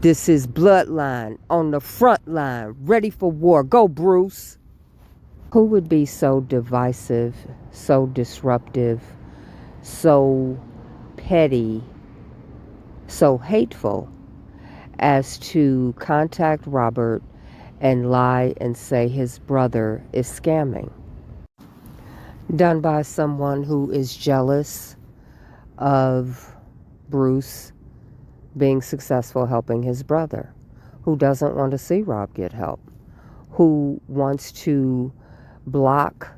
This is Bloodline on the front line, ready for war. Go, Bruce. Who would be so divisive, so disruptive, so petty, so hateful as to contact Robert and lie and say his brother is scamming? Done by someone who is jealous of Bruce being successful helping his brother, who doesn't want to see Rob get help, who wants to block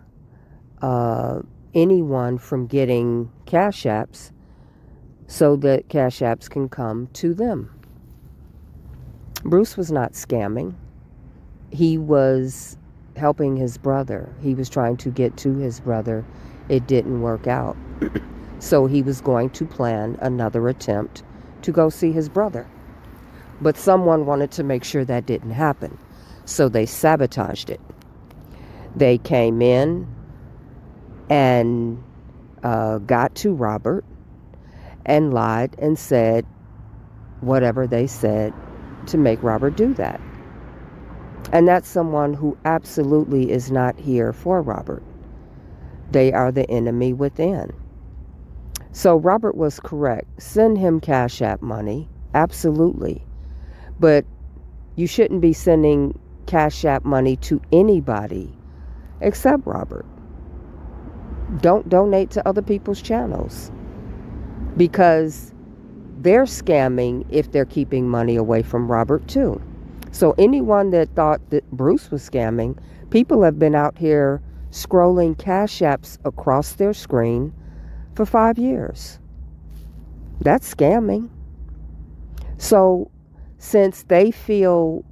anyone from getting CashApps so that CashApps can come to them. Bruce was not scamming. He was helping his brother. He was trying to get to his brother. It didn't work out. So he was going to plan another attempt to go see his brother. But someone wanted to make sure that didn't happen. So they sabotaged it. They came in and got to Robert and lied and said whatever they said to make Robert do that. And that's someone who absolutely is not here for Robert. They are the enemy within. So Robert was correct. Send him Cash App money. Absolutely. But you shouldn't be sending Cash App money to anybody except Robert. Don't donate to other people's channels, because they're scamming if they're keeping money away from Robert too. So anyone that thought that Bruce was scamming, people have been out here scrolling Cash Apps across their screen for 5 years. That's scamming. So since they feel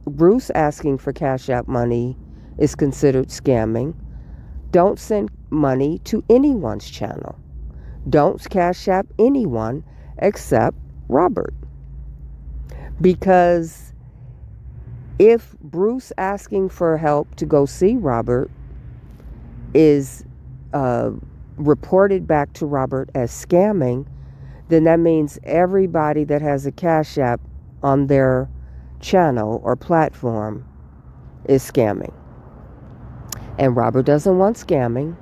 Bruce asking for Cash App money is considered scamming, don't send money to anyone's channel. Don't Cash App anyone except Robert. Because if Bruce asking for help to go see Robert is reported back to Robert as scamming, then that means everybody that has a Cash App on their channel or platform is scamming. And Robert doesn't want scamming.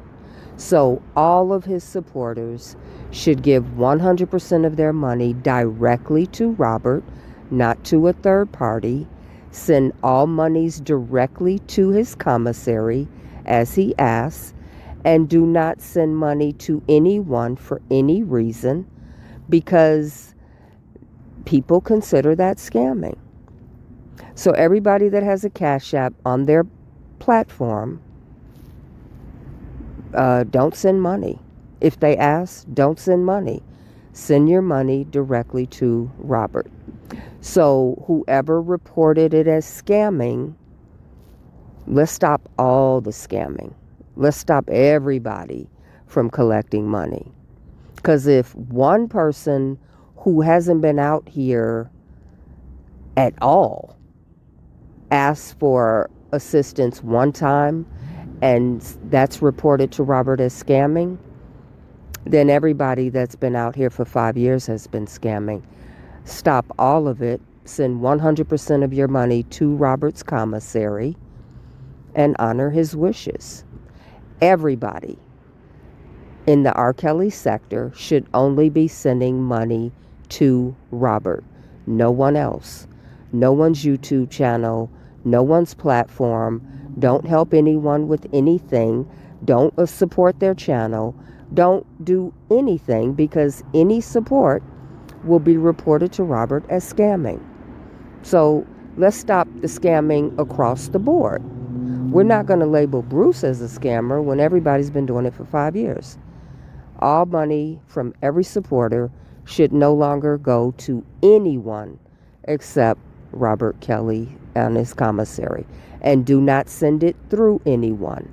So all of his supporters should give 100% of their money directly to Robert, not to a third party. Send all monies directly to his commissary as he asks, and do not send money to anyone for any reason, because people consider that scamming. So everybody that has a Cash App on their platform, don't send money. If they ask, don't send money. Send your money directly to Robert. So whoever reported it as scamming, let's stop all the scamming. Let's stop everybody from collecting money. Because if one person who hasn't been out here at all asks for assistance one time and that's reported to Robert as scamming, then everybody that's been out here for 5 years has been scamming. Stop all of it. Send 100% of your money to Robert's commissary and honor his wishes. Everybody in the RKELLY sector should only be sending money to Robert. No one else. No one's YouTube channel. No one's platform. Don't help anyone with anything. Don't support their channel. Don't do anything, because any support will be reported to Robert as scamming. So let's stop the scamming across the board. We're not going to label Bruce as a scammer when everybody's been doing it for 5 years. All money from every supporter should no longer go to anyone except Robert Kelly and his commissary. And do not send it through anyone,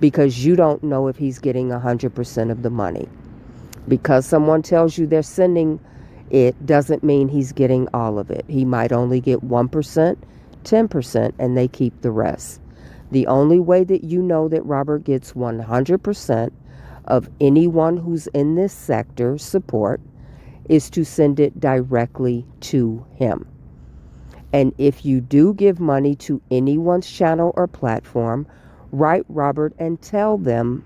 because you don't know if he's getting 100% of the money. Because someone tells you they're sending it doesn't mean he's getting all of it. He might only get 1%, 10%, and they keep the rest. The only way that you know that Robert gets 100% of anyone who's in this sector support is to send it directly to him. And if you do give money to anyone's channel or platform, write Robert and tell him,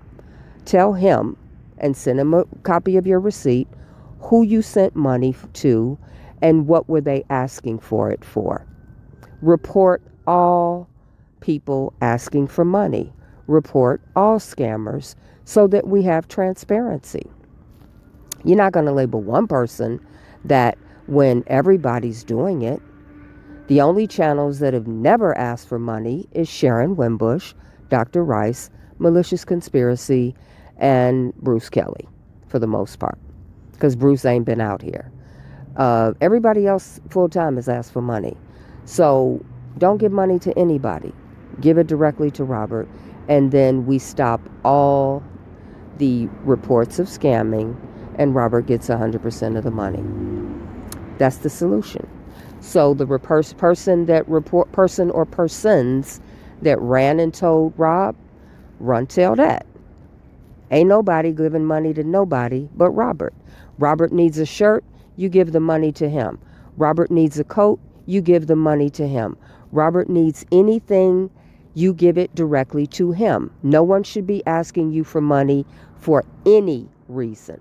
and send him a copy of your receipt, who you sent money to and what were they asking for it for. Report all people asking for money. Report all scammers so that we have transparency. You're not going to label one person that when everybody's doing it. The only channels that have never asked for money is Sharon Wimbush, Dr. Rice, Malicious Conspiracy, and Bruce Kelly, for the most part, because Bruce ain't been out here. Everybody else full-time has asked for money. So don't give money to anybody. Give it directly to Robert, and then we stop all the reports of scamming, and Robert gets 100% of the money. That's the solution. So the person or persons that ran and told Rob, run tell that. Ain't nobody giving money to nobody but Robert. Robert needs a shirt, you give the money to him. Robert needs a coat, you give the money to him. Robert needs anything, you give it directly to him. No one should be asking you for money for any reason,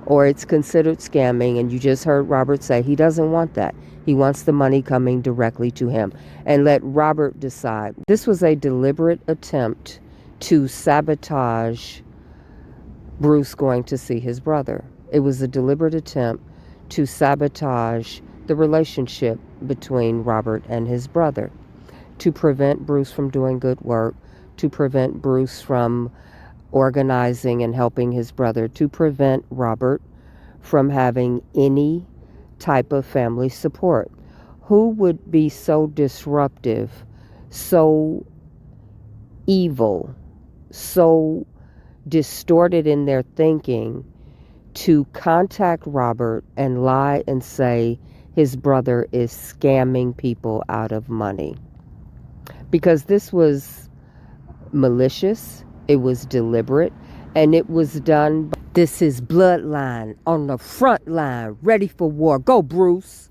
or it's considered scamming. And you just heard Robert say he doesn't want that. He wants the money coming directly to him, and let Robert decide. This was a deliberate attempt to sabotage Bruce going to see his brother. It was a deliberate attempt to sabotage the relationship between Robert and his brother, to prevent Bruce from doing good work, to prevent Bruce from organizing and helping his brother, to prevent Robert from having any type of family support. Who would be so disruptive, so evil, so distorted in their thinking to contact Robert and lie and say his brother is scamming people out of money? Because this was malicious, it was deliberate, and it was done. This is bloodline on the front line, ready for war. Go, Bruce.